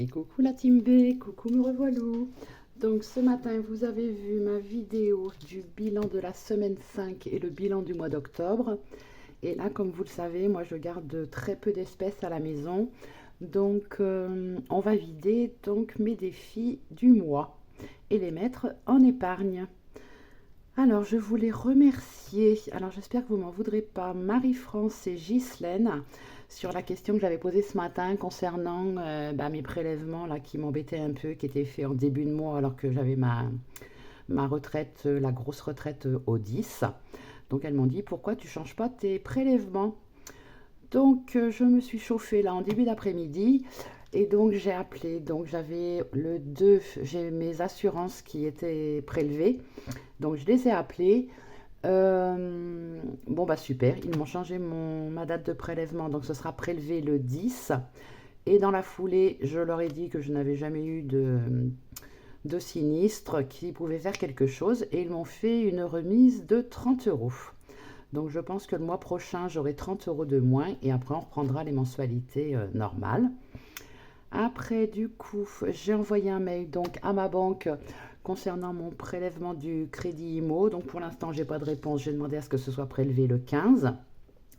Et coucou la team B, coucou me revoilà. Donc ce matin, vous avez vu ma vidéo du bilan de la semaine 5 et le bilan du mois d'octobre. Et là, comme vous le savez, moi je garde très peu d'espèces à la maison. Donc on va vider donc mes défis du mois et les mettre en épargne. Alors je voulais remercier, alors j'espère que vous m'en voudrez pas, Marie-France et Ghislaine sur la question que j'avais posée ce matin concernant mes prélèvements là, qui m'embêtaient un peu, qui étaient faits en début de mois alors que j'avais ma retraite, la grosse retraite au 10. Donc elles m'ont dit pourquoi tu changes pas tes prélèvements. Donc je me suis chauffée là en début d'après-midi et donc j'ai appelé. Donc j'avais le 2, j'ai mes assurances qui étaient prélevées. Donc je les ai appelés. Bon bah super, ils m'ont changé ma date de prélèvement, donc ce sera prélevé le 10. Et dans la foulée, je leur ai dit que je n'avais jamais eu de sinistre, qui pouvait faire quelque chose, et ils m'ont fait une remise de 30 euros. Donc je pense que le mois prochain, j'aurai 30 euros de moins, et après on reprendra les mensualités normales. Après, du coup, j'ai envoyé un mail donc à ma banque concernant mon prélèvement du crédit IMO. Donc pour l'instant, j'ai pas de réponse. J'ai demandé à ce que ce soit prélevé le 15.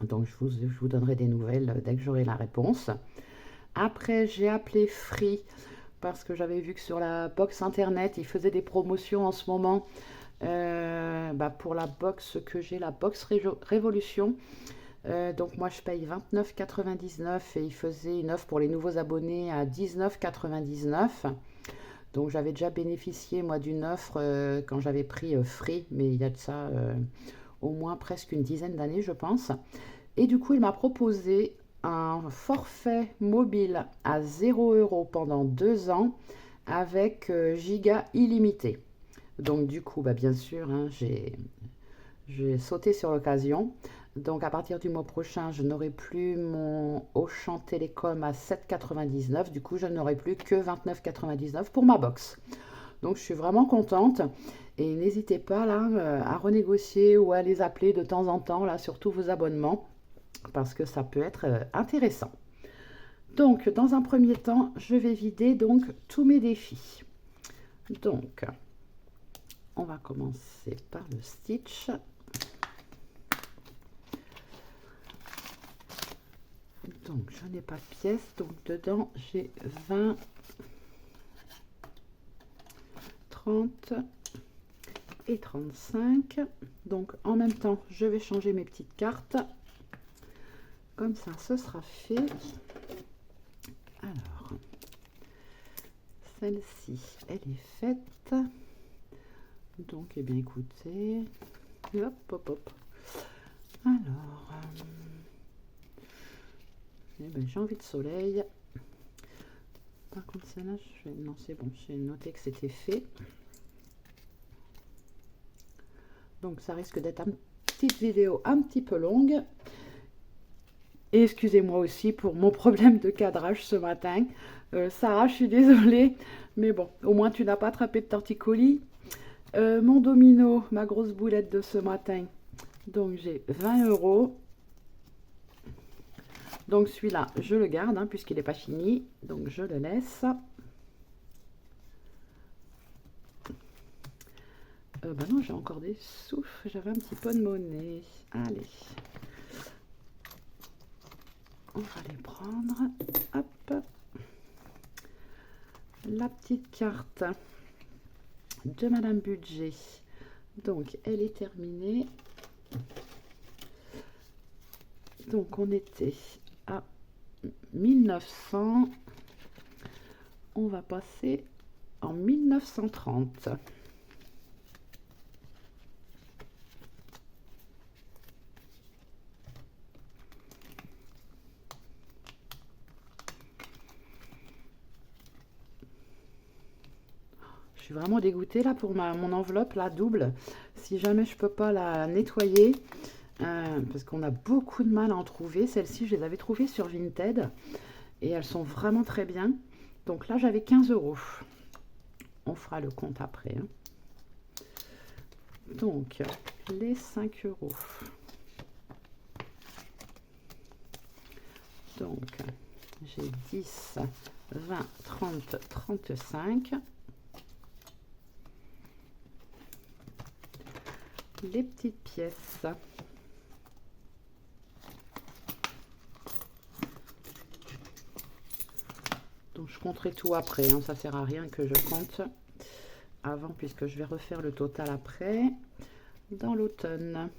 Donc je vous donnerai des nouvelles dès que j'aurai la réponse. Après, j'ai appelé Free parce que j'avais vu que sur la box internet, ils faisaient des promotions en ce moment pour la box que j'ai, la box Révolution. Donc moi je paye 29,99 et il faisait une offre pour les nouveaux abonnés à 19,99. Donc j'avais déjà bénéficié moi d'une offre quand j'avais pris Free, mais il y a de ça au moins presque une dizaine d'années je pense. Et du coup il m'a proposé un forfait mobile à 0 € pendant 2 ans avec giga illimité. Donc du coup bien sûr hein, j'ai sauté sur l'occasion. Donc à partir du mois prochain, je n'aurai plus mon Auchan Télécom à 7,99. Du coup, je n'aurai plus que 29,99 pour ma box. Donc je suis vraiment contente. Et n'hésitez pas là à renégocier ou à les appeler de temps en temps là sur tous vos abonnements parce que ça peut être intéressant. Donc dans un premier temps, je vais vider donc tous mes défis. Donc on va commencer par le Stitch. Donc je n'ai pas de pièces, donc dedans j'ai 20, 30 et 35. Donc en même temps je vais changer mes petites cartes. Comme ça ce sera fait. Alors celle-ci elle est faite. Donc eh bien écoutez. Hop hop hop. Alors j'ai envie de soleil. Par contre, celle-là, non, c'est bon, j'ai noté que c'était fait. Donc, ça risque d'être une petite vidéo un petit peu longue. Et excusez-moi aussi pour mon problème de cadrage ce matin. Sarah, je suis désolée. Mais bon, au moins, tu n'as pas attrapé de torticolis. Mon domino, ma grosse boulette de ce matin. Donc, j'ai 20 €. Donc celui-là, je le garde hein, puisqu'il n'est pas fini. Donc je le laisse. Non, j'ai encore des sous. J'avais un petit peu de monnaie. Allez. On va les prendre. Hop. La petite carte de Madame Budget. Donc elle est terminée. Donc on était à 1900, on va passer en 1930. Je suis vraiment dégoûtée là pour mon enveloppe, la double. Si jamais je peux pas la nettoyer, parce qu'on a beaucoup de mal à en trouver. Celles-ci, je les avais trouvées sur Vinted et elles sont vraiment très bien. Donc là, j'avais 15 €. On fera le compte après. Hein. Donc, les 5 €. Donc, j'ai 10 20, 30, 35. Les petites pièces. Donc je compterai tout après, hein. Ça sert à rien que je compte avant puisque je vais refaire le total après dans l'automne.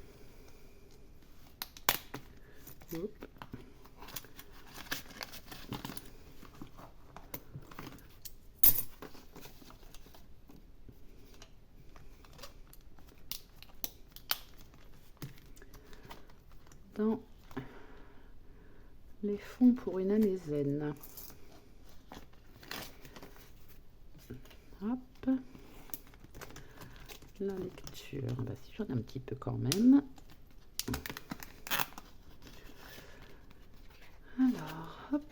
Dans les fonds pour une année zen. Hop. La lecture, bah, si j'en ai un petit peu quand même. Alors, hop.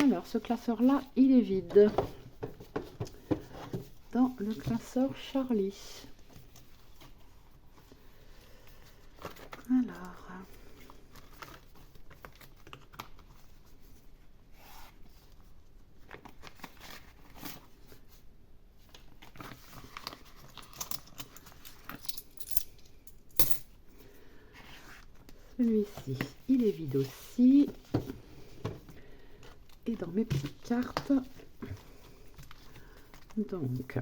Alors, ce classeur-là, il est vide. Dans le classeur Charlie. Alors. Celui-ci, il est vide aussi. Et dans mes petites cartes, donc,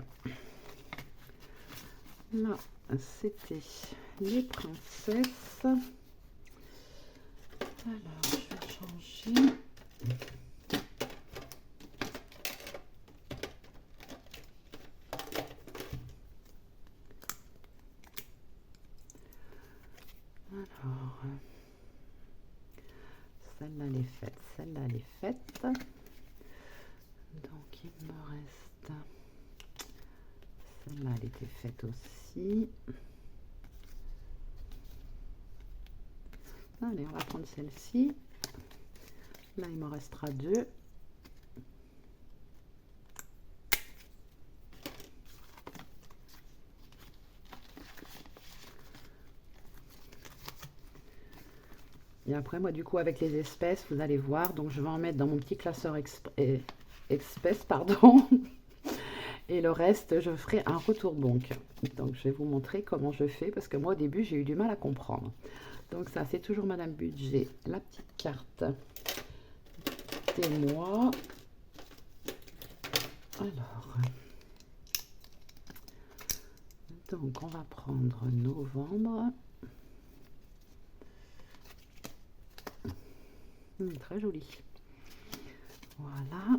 là, c'était les princesses. Alors, je vais changer. Alors, celle-là, elle est faite. Celle-là, elle est faite. Donc, il me reste... Celle-là, elle était faite aussi. Allez, on va prendre celle-ci. Là, il me restera 2. Et après, moi, du coup, avec les espèces, vous allez voir. Donc, je vais en mettre dans mon petit classeur espèces, pardon. Et le reste, je ferai un retour banque. Donc, je vais vous montrer comment je fais. Parce que moi, au début, j'ai eu du mal à comprendre. Donc, ça, c'est toujours Madame Budget. La petite carte témoin. Alors. Donc, on va prendre novembre. Très joli. Voilà.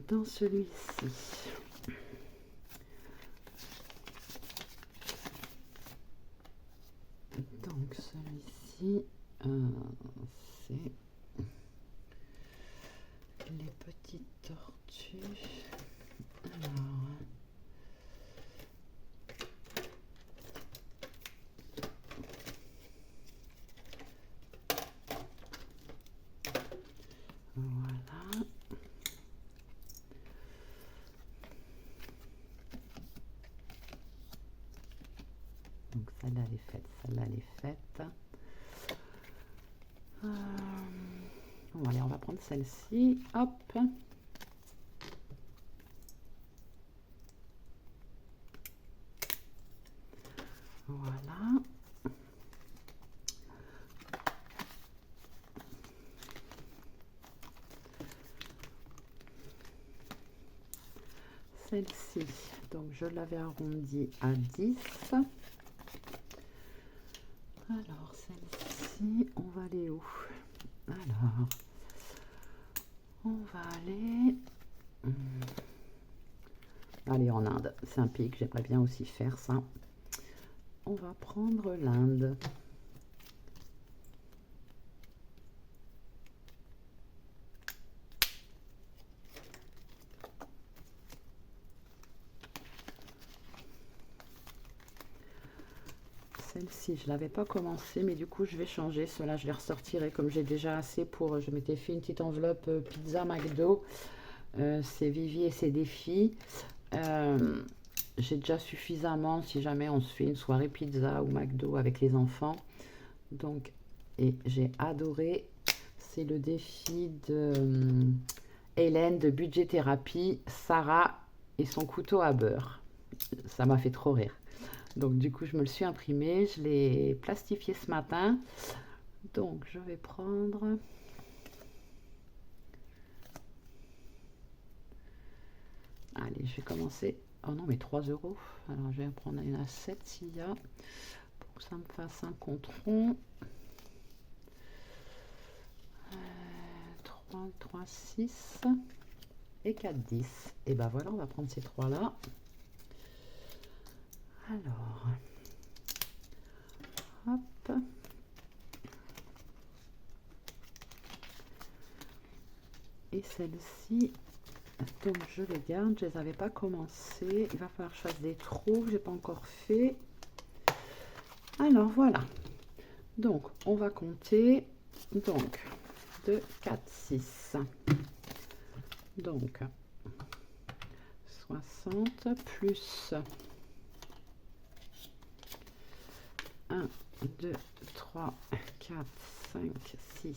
Dans celui-ci, donc celui-ci, c'est les petites tortues. Alors, voilà. Donc celle-là elle est faite, celle-là elle est faite. Bon, allez, on va prendre celle-ci. Hop. Voilà. Celle-ci, donc je l'avais arrondie à 10. Alors celle-ci, on va aller où? Alors, on va aller... Aller en Inde. C'est un pays que j'aimerais bien aussi faire, ça. On va prendre l'Inde. Celle-ci, je ne l'avais pas commencé, mais du coup, je vais changer. Cela, je les ressortirai comme j'ai déjà assez pour... Je m'étais fait une petite enveloppe pizza McDo. C'est Vivi et ses défis. J'ai déjà suffisamment si jamais on se fait une soirée pizza ou McDo avec les enfants. Donc, et j'ai adoré. C'est le défi de Hélène de Budget Thérapie, Sarah et son couteau à beurre. Ça m'a fait trop rire. Donc du coup, je me le suis imprimé, je l'ai plastifié ce matin. Donc je vais prendre... Allez, je vais commencer. Oh non, mais 3 euros. Alors je vais en prendre une à 7 s'il y a. Pour que ça me fasse un compte rond. 3, 3, 6 et 4, 10. Et ben voilà, on va prendre ces trois-là. Alors, hop. Et celle-ci, donc je les garde, je les avais pas commencé. Il va falloir que je fasse des trous, j'ai pas encore fait. Alors voilà. Donc on va compter. Donc 2, 4, 6. Donc 60 plus 1, 2, 3, 4, 5, 6,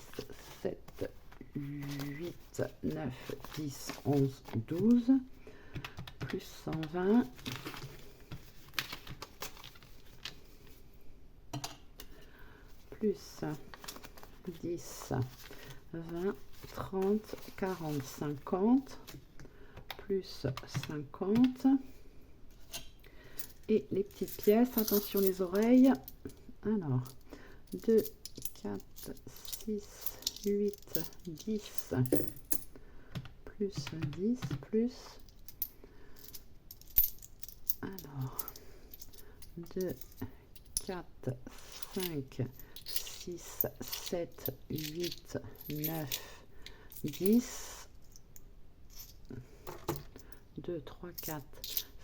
7, 8, 9, 10, 11, 12, plus 120, plus 10, 20, 30, 40, 50, plus 50, et les petites pièces, attention les oreilles. Alors, 2, 4, 6, 8, 10, plus 10, plus, alors, 2, 4, 5, 6, 7, 8, 9, 10, 2, 3, 4,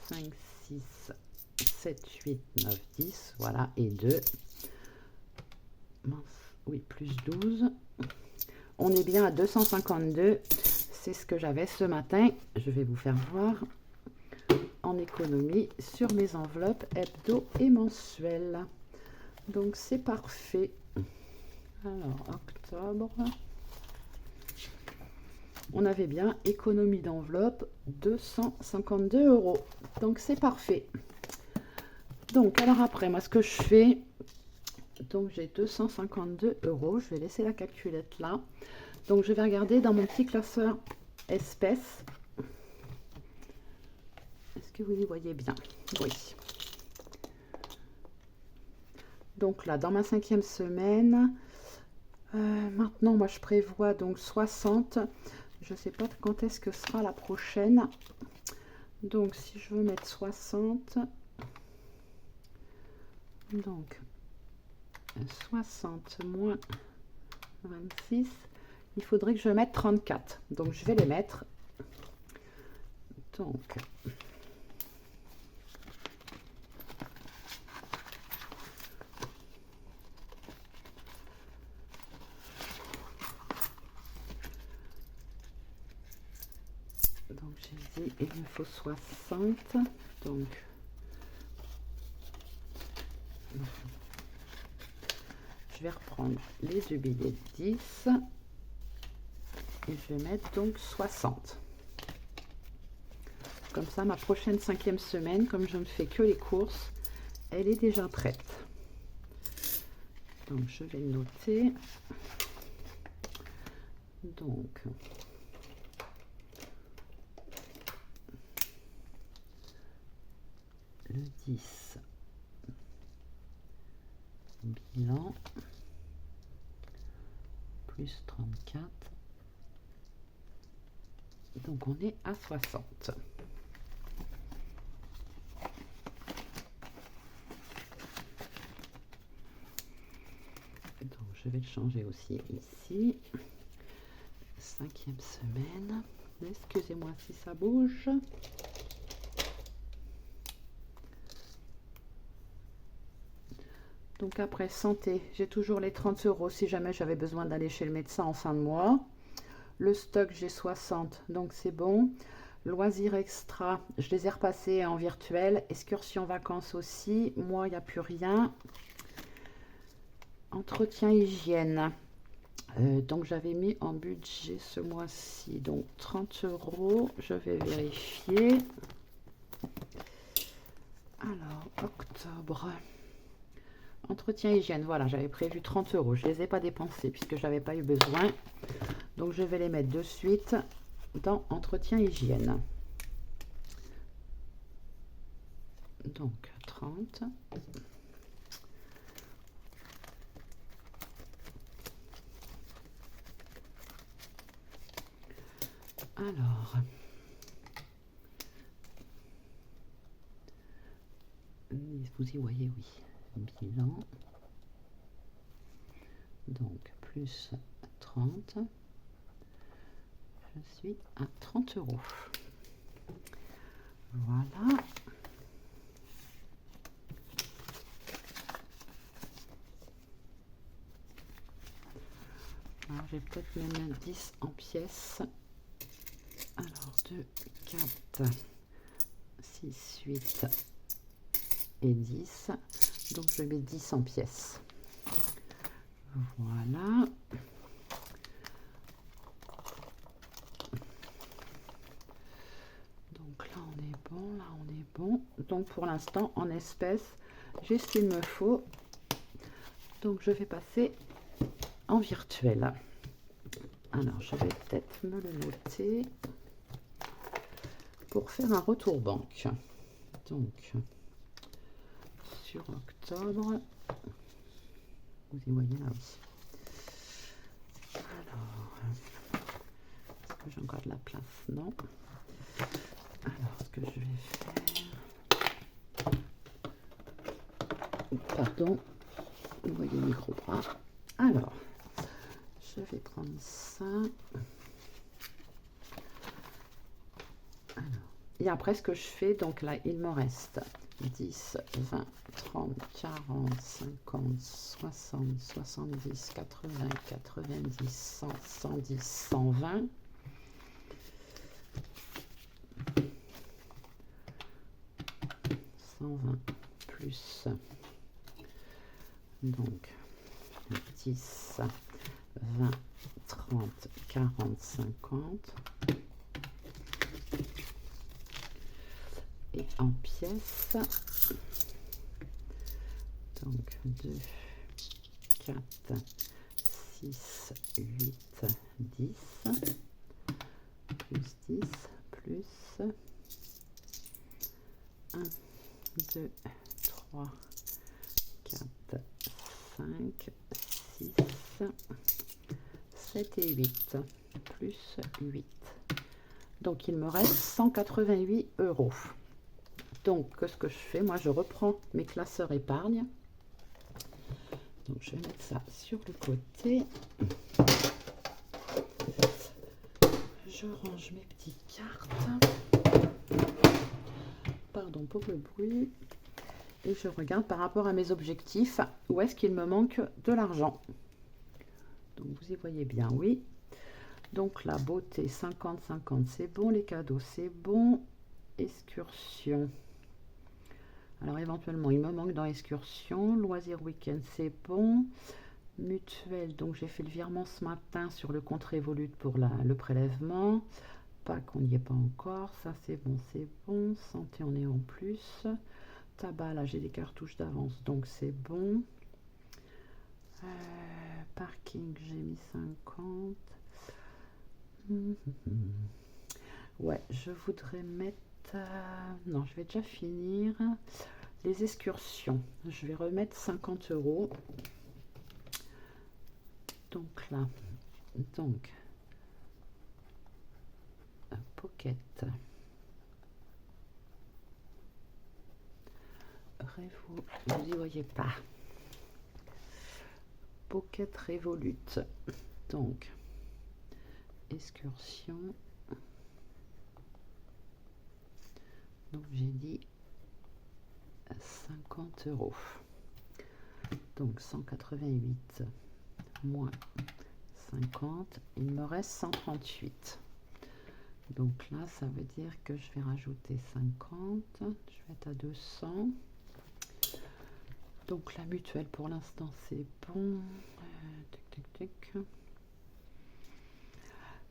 5, 6, 7, 8, 9, 10, voilà, et 2, oui, plus 12, on est bien à 252, c'est ce que j'avais ce matin, je vais vous faire voir en économie sur mes enveloppes hebdo et mensuelles. Donc c'est parfait. Alors octobre, on avait bien économie d'enveloppe 252 euros. Donc c'est parfait. Donc alors après moi ce que je fais, donc j'ai 252 euros. Je vais laisser la calculette là. Donc je vais regarder dans mon petit classeur espèces. Est-ce que vous y voyez bien? Oui. Donc là, dans ma 5e semaine, maintenant, moi, je prévois donc 60. Je ne sais pas quand est-ce que sera la prochaine. Donc, si je veux mettre 60, donc 60 moins 26, il faudrait que je mette 34. Donc, je vais les mettre. Donc... Donc j'ai dit il me faut 60, donc je vais reprendre les deux billets de 10 et je vais mettre donc 60. Comme ça ma prochaine 5e semaine, comme je ne fais que les courses, elle est déjà prête. Donc je vais noter. Donc le 10, bilan, plus 34, donc on est à 60. Donc je vais le changer aussi ici. 5e semaine, excusez-moi si ça bouge. Donc après, santé, j'ai toujours les 30 € si jamais j'avais besoin d'aller chez le médecin en fin de mois. Le stock, j'ai 60, donc c'est bon. Loisirs extra, je les ai repassés en virtuel. Excursion vacances aussi, moi, il n'y a plus rien. Entretien hygiène. Donc j'avais mis en budget ce mois-ci, donc 30 €. Je vais vérifier. Alors, octobre. Entretien hygiène, voilà, j'avais prévu 30 €. Je ne les ai pas dépensés puisque je n'avais pas eu besoin. Donc je vais les mettre de suite dans entretien hygiène. Donc 30. Alors, vous y voyez, oui, bilan. Donc, plus 30. Je suis à 30 €. Voilà. Alors, je vais peut-être même 10 en pièces. Alors, 2, 4, 6, 8 et 10. Donc, je mets 10 en pièces. Voilà. Donc là, on est bon. Là, on est bon. Donc, pour l'instant, en espèces, j'ai ce qu'il me faut. Donc, je vais passer en virtuel. Alors, je vais peut-être me le noter pour faire un retour banque. Donc, sur octobre, vous y voyez là aussi. Alors, est-ce que j'ai encore de la place? Non. Alors, ce que je vais faire... Pardon, vous voyez le micro-bras. Alors, je vais prendre ça. Alors, et après, ce que je fais, donc là, il me reste 10, 20, 30, 40, 50, 60, 70, 80, 90, 100, 110, 120. Plus donc 10, 20, 30, 40, 50 et en pièces donc 2, 4, 6, 8, 10 plus 10 plus 1, 2, 3, 4, 5, 6, 7 et 8, plus 8. Donc, il me reste 188 €. Donc, ce que je fais, moi, je reprends mes classeurs épargne. Donc, je vais mettre ça sur le côté. Je range mes petites cartes. Pardon pour le bruit. Et je regarde par rapport à mes objectifs où est-ce qu'il me manque de l'argent. Donc vous y voyez bien, oui. Donc la beauté 50-50 c'est bon, les cadeaux c'est bon, excursion. Alors éventuellement il me manque dans excursion, loisir week-end c'est bon, mutuelle, donc j'ai fait le virement ce matin sur le compte Revolut pour le prélèvement. Pâques on n'y est pas encore, ça c'est bon, santé on est en plus. Tabac, là j'ai des cartouches d'avance donc c'est bon. Parking j'ai mis 50. Ouais, je voudrais mettre non, je vais déjà finir les excursions. Je vais remettre 50 €. Donc là, donc un pocket vous y voyez pas, pocket Revolut, donc excursion, donc j'ai dit 50 €. Donc 188 moins 50, il me reste 138. Donc là, ça veut dire que je vais rajouter 50, je vais être à 200. Donc la mutuelle pour l'instant c'est bon.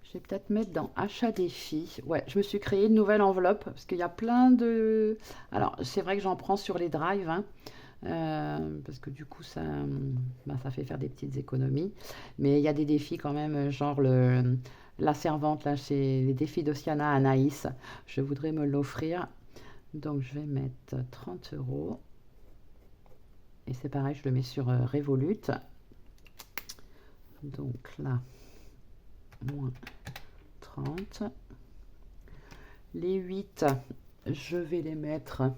Je vais peut-être mettre dans achat défi. Ouais, je me suis créé une nouvelle enveloppe parce qu'il y a plein de... Alors c'est vrai que j'en prends sur les drives, hein, parce que du coup ça, ça fait faire des petites économies. Mais il y a des défis quand même, genre la servante là chez les défis d'Ossiana Anaïs. Je voudrais me l'offrir. Donc je vais mettre 30 €. Et c'est pareil, je le mets sur Revolut. Donc là, moins 30. Les 8, je vais les mettre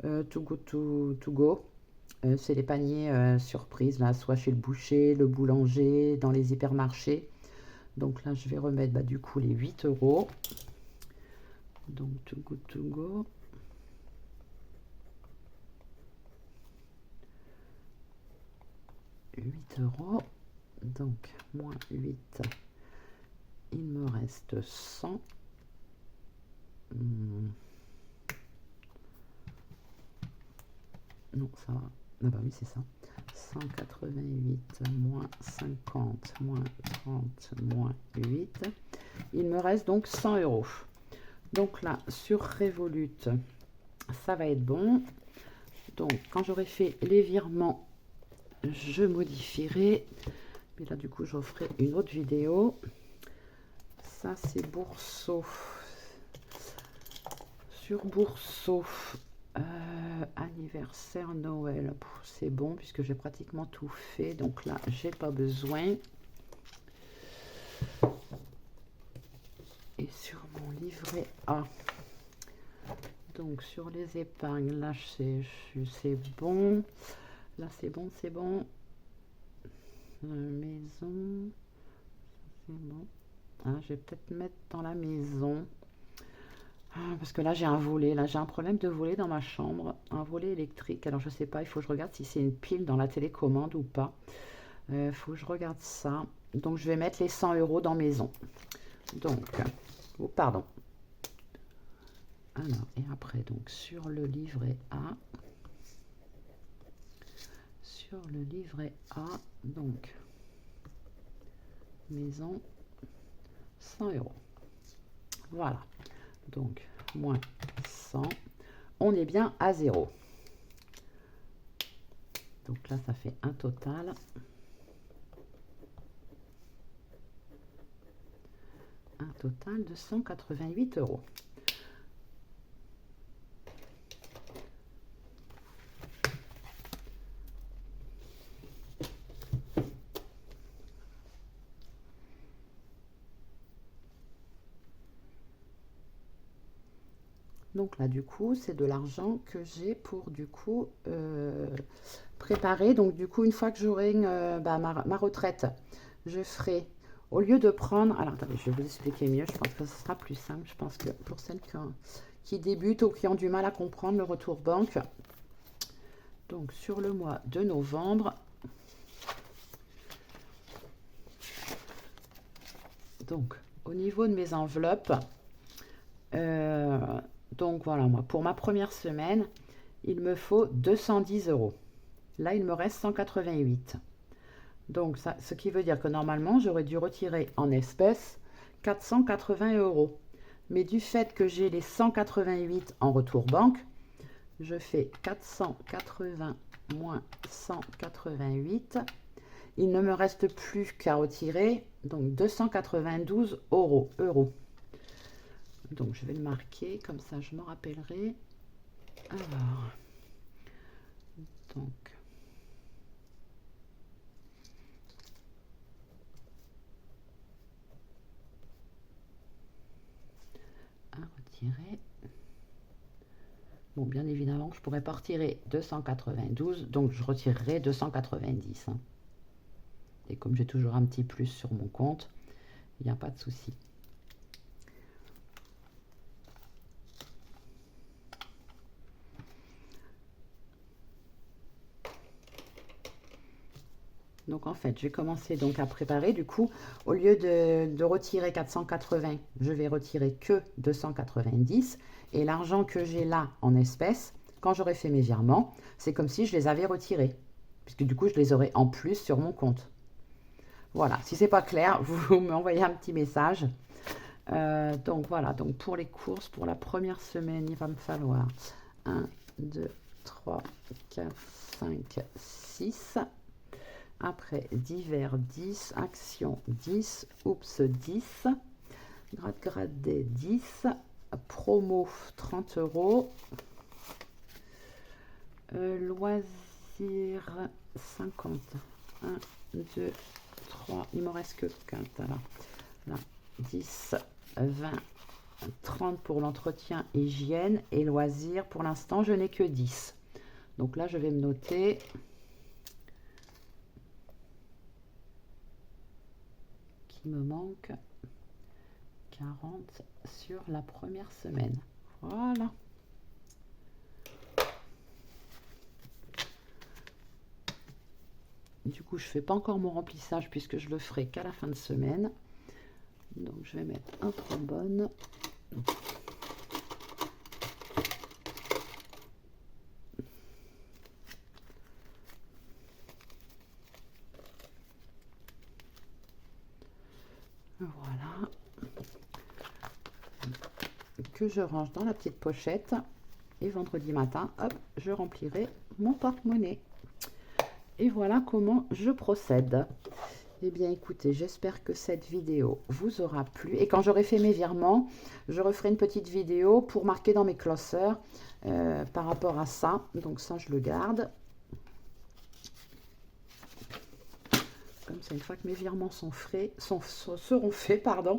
to go to go. C'est les paniers surprises, là, soit chez le boucher, le boulanger, dans les hypermarchés. Donc là, je vais remettre du coup les 8 €. Donc to go. 8 €. Donc, moins 8, il me reste 100. Non, ça va. Ah bah oui, c'est ça. 188 moins 50 moins 30 moins 8. Il me reste donc 100 €. Donc là, sur Revolut, ça va être bon. Donc, quand j'aurai fait les virements, je modifierai. Mais là, du coup, j'en ferai une autre vidéo. Ça, c'est Bourseau. Sur Bourseau, anniversaire Noël. C'est bon puisque j'ai pratiquement tout fait. Donc là, j'ai pas besoin. Et sur mon livret A. Donc sur les épargnes, là, c'est bon. Là, c'est bon, c'est bon. Maison, c'est bon. Ah, je vais peut-être mettre dans la maison. Ah, parce que là, j'ai un volet. Là, j'ai un problème de volet dans ma chambre. Un volet électrique. Alors, je sais pas, il faut que je regarde si c'est une pile dans la télécommande ou pas. Il faut que je regarde ça. Donc, je vais mettre les 100 € dans maison. Donc, oh, pardon. Alors, et après, donc, sur le livret A. Sur le livret A, donc, maison, 100 €. Voilà. Donc, moins 100. On est bien à 0. Donc là, ça fait un total. Un total de 188 €. Donc là, du coup, c'est de l'argent que j'ai pour, du coup, préparer. Donc, du coup, une fois que j'aurai ma retraite, je ferai, au lieu de prendre... Alors, attendez, je vais vous expliquer mieux. Je pense que ce sera plus simple. Je pense que pour celles qui débutent ou qui ont du mal à comprendre le retour banque. Donc, sur le mois de novembre... Donc, au niveau de mes enveloppes... donc voilà, moi, pour ma première semaine, il me faut 210 €. Là, il me reste 188. Donc, ça, ce qui veut dire que normalement, j'aurais dû retirer en espèces 480 €. Mais du fait que j'ai les 188 en retour banque, je fais 480 moins 188. Il ne me reste plus qu'à retirer donc 292 €. Donc, je vais le marquer, comme ça je m'en rappellerai. Alors, donc, à retirer. Bon, bien évidemment, je pourrais pas retirer 292, donc je retirerai 290. Hein. Et comme j'ai toujours un petit plus sur mon compte, il n'y a pas de souci. Donc en fait, je vais commencer donc à préparer. Du coup, au lieu de retirer 480, je vais retirer que 290. Et l'argent que j'ai là en espèces, quand j'aurai fait mes virements, c'est comme si je les avais retirés. Puisque du coup, je les aurai en plus sur mon compte. Voilà, si c'est pas clair, vous m'envoyez un petit message. Donc voilà, donc pour les courses, pour la première semaine, il va me falloir 1, 2, 3, 4, 5, 6. Après, divers 10, action 10, oups 10, gratte-gratte 10, promo 30 €, loisirs 50, 1, 2, 3, il m'en reste que 4, alors là, 10, 20, 30 pour l'entretien hygiène et loisirs, pour l'instant je n'ai que 10. Donc là je vais me noter qu'il me manque 40 sur la première semaine. Voilà. Du coup, je ne fais pas encore mon remplissage puisque je le ferai qu'à la fin de semaine. Donc, je vais mettre un trombone. Voilà. Que je range dans la petite pochette. Et vendredi matin, hop, je remplirai mon porte-monnaie. Et voilà comment je procède. Eh bien, écoutez, j'espère que cette vidéo vous aura plu. Et quand j'aurai fait mes virements, je referai une petite vidéo pour marquer dans mes classeurs par rapport à ça. Donc ça, je le garde. Comme ça, une fois que mes virements seront faits, pardon,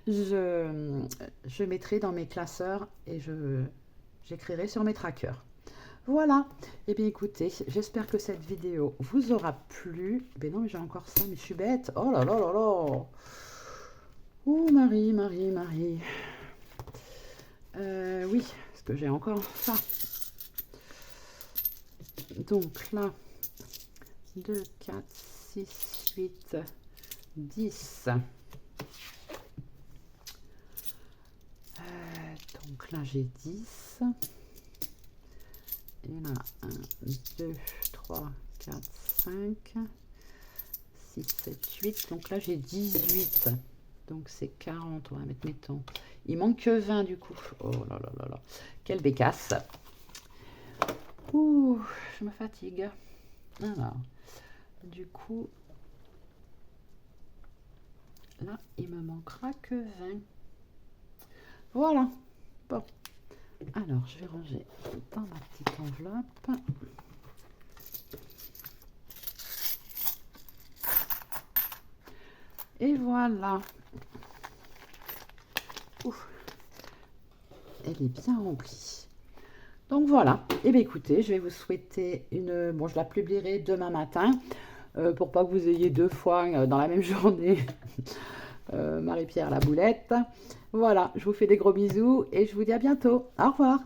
je mettrai dans mes classeurs et j'écrirai sur mes trackers. Voilà, et bien écoutez, j'espère que cette vidéo vous aura plu. Ben non, mais j'ai encore ça, mais je suis bête. Oh là là là là. Oh Marie. Oui, parce que j'ai encore ça. Donc là, 2, 4, 6, 8, 10. Donc là, j'ai 10. Et là, 1, 2, 3, 4, 5, 6, 7, 8. Donc là, j'ai 18. Donc c'est 40. On va mettre, mettons. Il manque que 20 du coup. Oh là là là là. Quelle bécasse. Ouh, je me fatigue. Alors, du coup, là, il me manquera que 20. Voilà. Bon. Alors, je vais ranger dans ma petite enveloppe. Et voilà. Ouf. Elle est bien remplie. Donc voilà. Et bien écoutez, je vais vous souhaiter une... Bon, je la publierai demain matin pour pas que vous ayez deux fois dans la même journée Marie-Pierre la boulette. Voilà, je vous fais des gros bisous et je vous dis à bientôt. Au revoir.